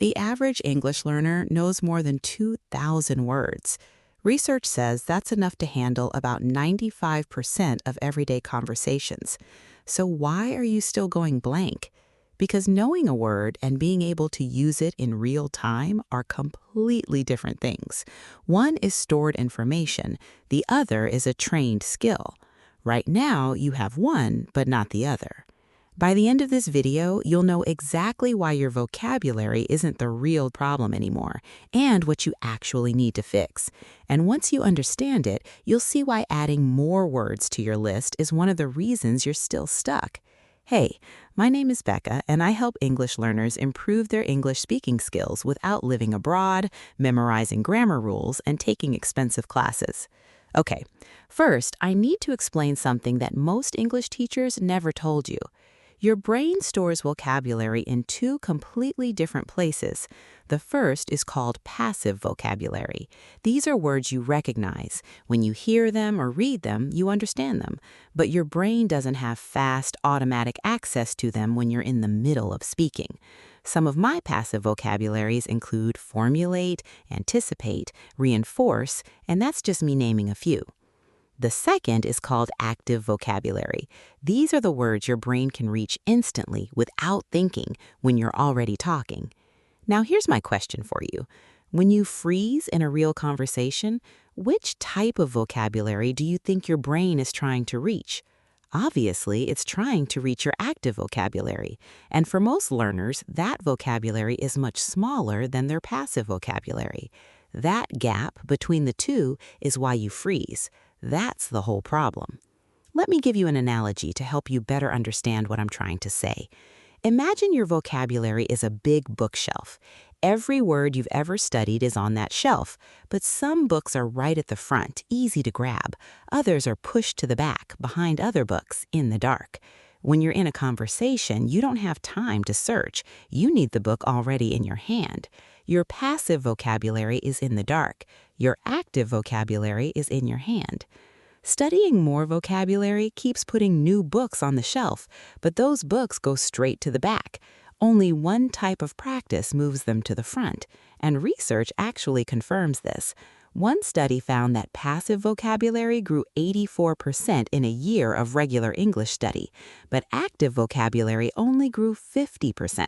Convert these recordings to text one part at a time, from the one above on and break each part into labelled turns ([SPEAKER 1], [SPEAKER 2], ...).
[SPEAKER 1] The average English learner knows more than 2,000 words. Research says that's enough to handle about 95% of everyday conversations. So why are you still going blank? Because knowing a word and being able to use it in real time are completely different things. One is stored information, the other is a trained skill. Right now, you have one, but not the other. By the end of this video, you'll know exactly why your vocabulary isn't the real problem anymore and what you actually need to fix. And once you understand it, you'll see why adding more words to your list is one of the reasons you're still stuck. Hey, my name is Becca, and I help English learners improve their English speaking skills without living abroad, memorizing grammar rules, and taking expensive classes. Okay, first, I need to explain something that most English teachers never told you. Your brain stores vocabulary in two completely different places. The first is called passive vocabulary. These are words you recognize. When you hear them or read them, you understand them. But your brain doesn't have fast, automatic access to them when you're in the middle of speaking. Some of my passive vocabularies include formulate, anticipate, reinforce, and that's just me naming a few. The second is called active vocabulary. These are the words your brain can reach instantly without thinking when you're already talking. Now here's my question for you. When you freeze in a real conversation, which type of vocabulary do you think your brain is trying to reach? Obviously, it's trying to reach your active vocabulary. And for most learners, that vocabulary is much smaller than their passive vocabulary. That gap between the two is why you freeze. That's the whole problem. Let me give you an analogy to help you better understand what I'm trying to say. Imagine your vocabulary is a big bookshelf. Every word you've ever studied is on that shelf, but some books are right at the front, easy to grab. Others are pushed to the back, behind other books, in the dark. When you're in a conversation, you don't have time to search. You need the book already in your hand. Your passive vocabulary is in the dark. Your active vocabulary is in your hand. Studying more vocabulary keeps putting new books on the shelf, but those books go straight to the back. Only one type of practice moves them to the front, and research actually confirms this. One study found that passive vocabulary grew 84% in a year of regular English study, but active vocabulary only grew 50%.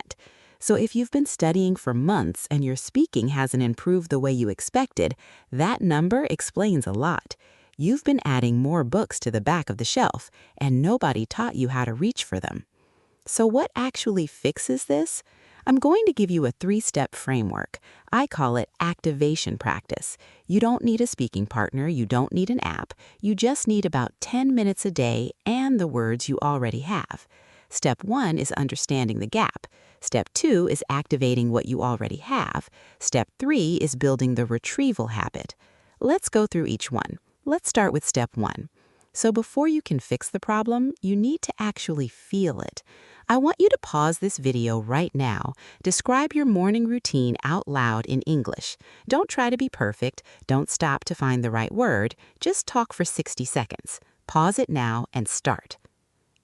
[SPEAKER 1] So if you've been studying for months and your speaking hasn't improved the way you expected, that number explains a lot. You've been adding more books to the back of the shelf, and nobody taught you how to reach for them. So what actually fixes this? I'm going to give you a 3-step framework. I call it activation practice. You don't need a speaking partner, you don't need an app, you just need about 10 minutes a day and the words you already have. Step 1 is understanding the gap. Step 2 is activating what you already have. Step 3 is building the retrieval habit. Let's go through each one. Let's start with step 1. So before you can fix the problem, you need to actually feel it. I want you to pause this video right now. Describe your morning routine out loud in English. Don't try to be perfect. Don't stop to find the right word. Just talk for 60 seconds. Pause it now and start.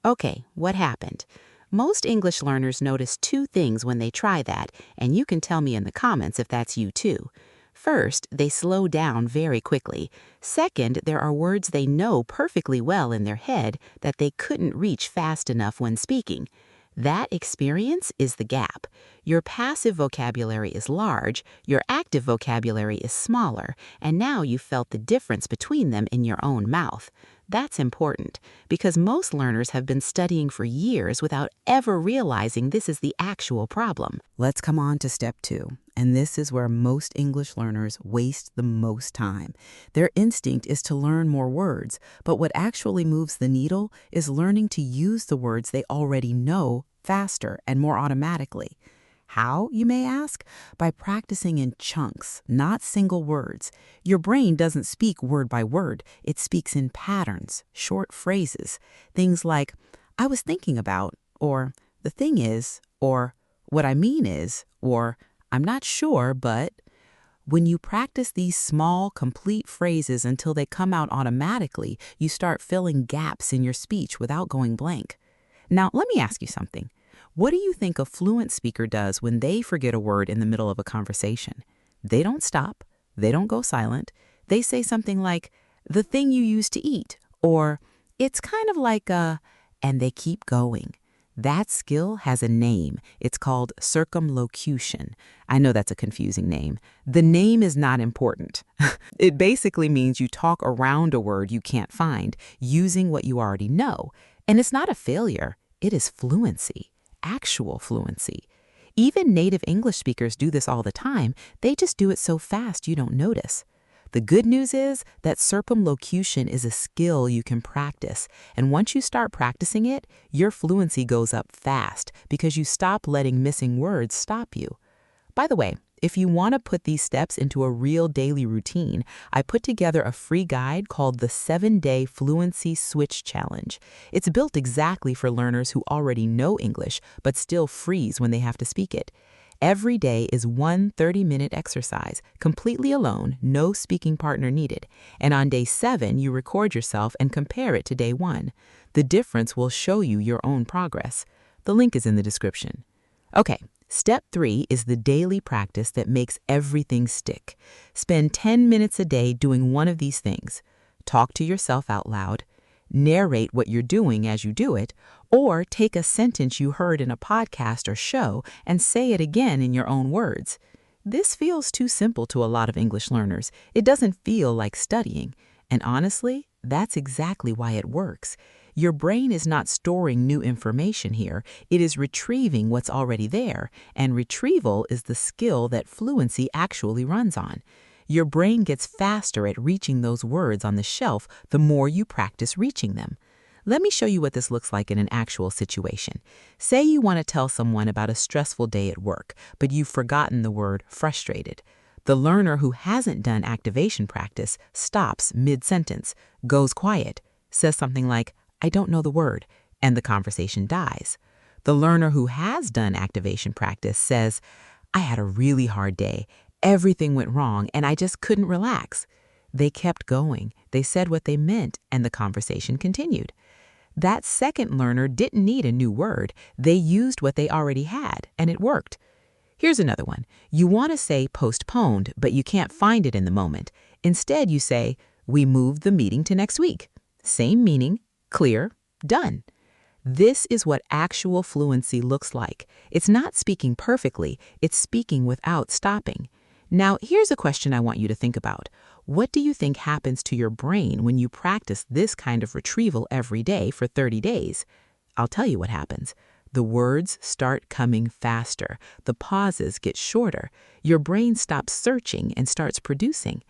[SPEAKER 1] Okay, what happened? Most English learners notice 2 things when they try that, and you can tell me in the comments if that's you too. First, they slow down very quickly. Second, there are words they know perfectly well in their head that they couldn't reach fast enough when speaking. That experience is the gap. Your passive vocabulary is large, your active vocabulary is smaller, and now you felt the difference between them in your own mouth. That's important, because most learners have been studying for years without ever realizing this is the actual problem. Let's come on to step 2, and this is where most English learners waste the most time. Their instinct is to learn more words, but what actually moves the needle is learning to use the words they already know faster and more automatically. How, you may ask? By practicing in chunks, not single words. Your brain doesn't speak word by word. It speaks in patterns, short phrases. Things like, I was thinking about, or the thing is, or what I mean is, or I'm not sure, but... When you practice these small, complete phrases until they come out automatically, you start filling gaps in your speech without going blank. Now, let me ask you something. What do you think a fluent speaker does when they forget a word in the middle of a conversation? They don't stop. They don't go silent. They say something like, the thing you used to eat, or it's kind of like a, and they keep going. That skill has a name. It's called circumlocution. I know that's a confusing name. The name is not important. It basically means you talk around a word you can't find, using what you already know. And it's not a failure. It is fluency, actual fluency. Even native English speakers do this all the time. They just do it so fast you don't notice. The good news is that circumlocution is a skill you can practice, and once you start practicing it, your fluency goes up fast because you stop letting missing words stop you. By the way, if you want to put these steps into a real daily routine, I put together a free guide called the 7-Day Fluency Switch Challenge. It's built exactly for learners who already know English but still freeze when they have to speak it. Every day is one 30-minute exercise, completely alone, no speaking partner needed. And on day 7, you record yourself and compare it to day 1. The difference will show you your own progress. The link is in the description. Okay, step 3 is the daily practice that makes everything stick. Spend 10 minutes a day doing one of these things. Talk to yourself out loud, narrate what you're doing as you do it, or take a sentence you heard in a podcast or show and say it again in your own words. This feels too simple to a lot of English learners. It doesn't feel like studying. And honestly, that's exactly why it works. Your brain is not storing new information here. It is retrieving what's already there, and retrieval is the skill that fluency actually runs on. Your brain gets faster at reaching those words on the shelf the more you practice reaching them. Let me show you what this looks like in an actual situation. Say you want to tell someone about a stressful day at work, but you've forgotten the word frustrated. The learner who hasn't done activation practice stops mid-sentence, goes quiet, says something like, I don't know the word, and the conversation dies. The learner who has done activation practice says, I had a really hard day. Everything went wrong, and I just couldn't relax. They kept going. They said what they meant, and the conversation continued. That second learner didn't need a new word. They used what they already had, and it worked. Here's another one. You want to say postponed, but you can't find it in the moment. Instead, you say, we moved the meeting to next week. Same meaning, clear, done. This is what actual fluency looks like. It's not speaking perfectly, it's speaking without stopping. Now, here's a question I want you to think about. What do you think happens to your brain when you practice this kind of retrieval every day for 30 days? I'll tell you what happens. The words start coming faster. The pauses get shorter. Your brain stops searching and starts producing.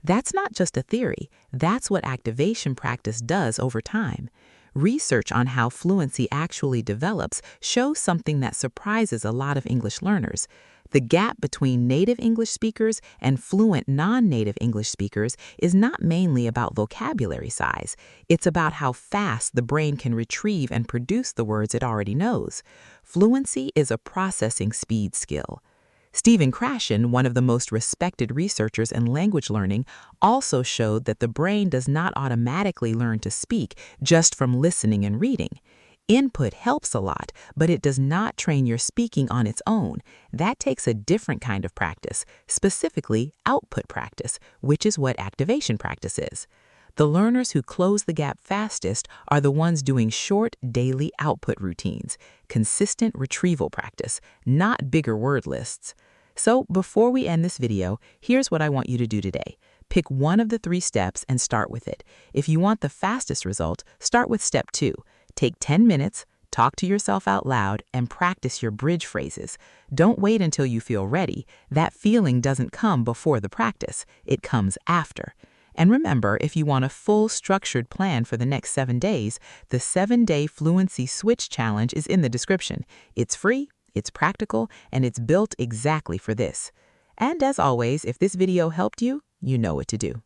[SPEAKER 1] That's not just a theory. That's what activation practice does over time. Research on how fluency actually develops shows something that surprises a lot of English learners. The gap between native English speakers and fluent non-native English speakers is not mainly about vocabulary size. It's about how fast the brain can retrieve and produce the words it already knows. Fluency is a processing speed skill. Stephen Krashen, one of the most respected researchers in language learning, also showed that the brain does not automatically learn to speak just from listening and reading. Input helps a lot, but it does not train your speaking on its own. That takes a different kind of practice, specifically output practice, which is what activation practice is. The learners who close the gap fastest are the ones doing short daily output routines, consistent retrieval practice, not bigger word lists. So before we end this video, here's what I want you to do today. Pick one of the 3 steps and start with it. If you want the fastest result, start with step 2. Take 10 minutes, talk to yourself out loud, and practice your bridge phrases. Don't wait until you feel ready. That feeling doesn't come before the practice. It comes after. And remember, if you want a full structured plan for the next 7 days, the 7-Day Fluency Switch Challenge is in the description. It's free, it's practical, and it's built exactly for this. And as always, if this video helped you, you know what to do.